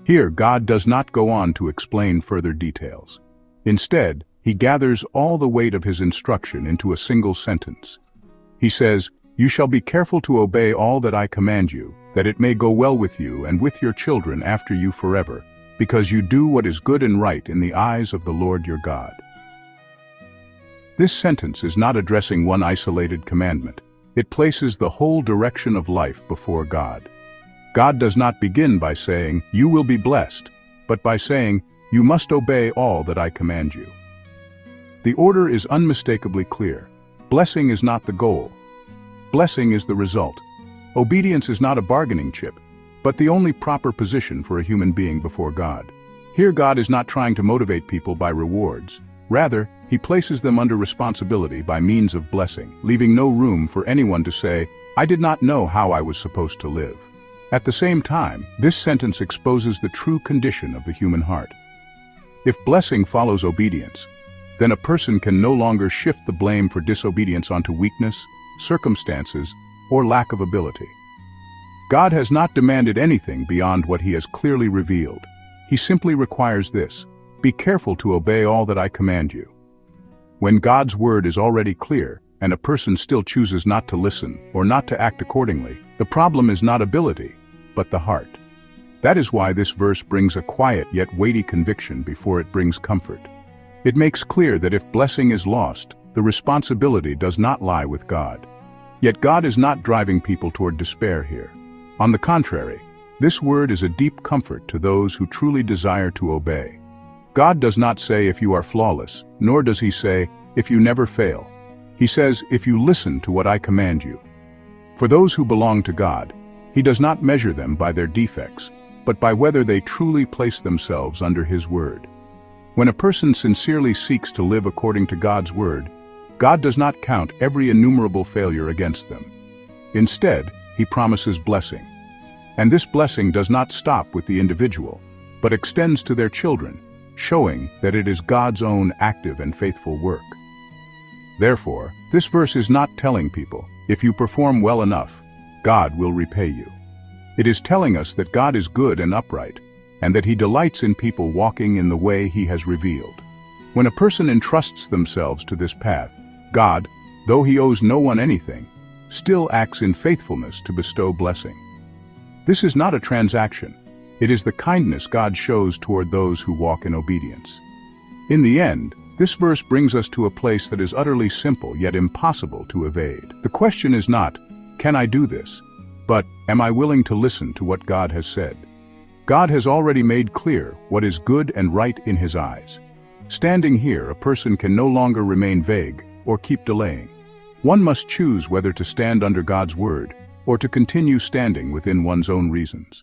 Here, God does not go on to explain further details. Instead, he gathers all the weight of his instruction into a single sentence. He says, "You shall be careful to obey all that I command you, that it may go well with you and with your children after you forever, because you do what is good and right in the eyes of the Lord your God." This sentence is not addressing one isolated commandment. It places the whole direction of life before God. God does not begin by saying, "You will be blessed," but by saying, "You must obey all that I command you." The order is unmistakably clear. Blessing is not the goal. Blessing is the result. Obedience is not a bargaining chip, but the only proper position for a human being before God. Here, God is not trying to motivate people by rewards. Rather, he places them under responsibility by means of blessing, leaving no room for anyone to say, "I did not know how I was supposed to live." At the same time, this sentence exposes the true condition of the human heart. If blessing follows obedience, then a person can no longer shift the blame for disobedience onto weakness, circumstances, or lack of ability. God has not demanded anything beyond what he has clearly revealed. He simply requires this: be careful to obey all that I command you. When God's word is already clear, and a person still chooses not to listen or not to act accordingly, the problem is not ability, but the heart. That is why this verse brings a quiet yet weighty conviction before it brings comfort. It makes clear that if blessing is lost, the responsibility does not lie with God. Yet God is not driving people toward despair here. On the contrary, this word is a deep comfort to those who truly desire to obey. God does not say if you are flawless, nor does he say if you never fail. He says if you listen to what I command you. For those who belong to God, he does not measure them by their defects, but by whether they truly place themselves under his word. When a person sincerely seeks to live according to God's word, God does not count every innumerable failure against them. Instead, he promises blessing. And this blessing does not stop with the individual, but extends to their children, showing that it is God's own active and faithful work. Therefore, this verse is not telling people, if you perform well enough, God will repay you. It is telling us that God is good and upright, and that he delights in people walking in the way he has revealed. When a person entrusts themselves to this path, God, though he owes no one anything, still acts in faithfulness to bestow blessing. This is not a transaction. It is the kindness God shows toward those who walk in obedience. In the end, this verse brings us to a place that is utterly simple yet impossible to evade. The question is not, can I do this? But, am I willing to listen to what God has said? God has already made clear what is good and right in his eyes. Standing here, a person can no longer remain vague or keep delaying. One must choose whether to stand under God's word or to continue standing within one's own reasons.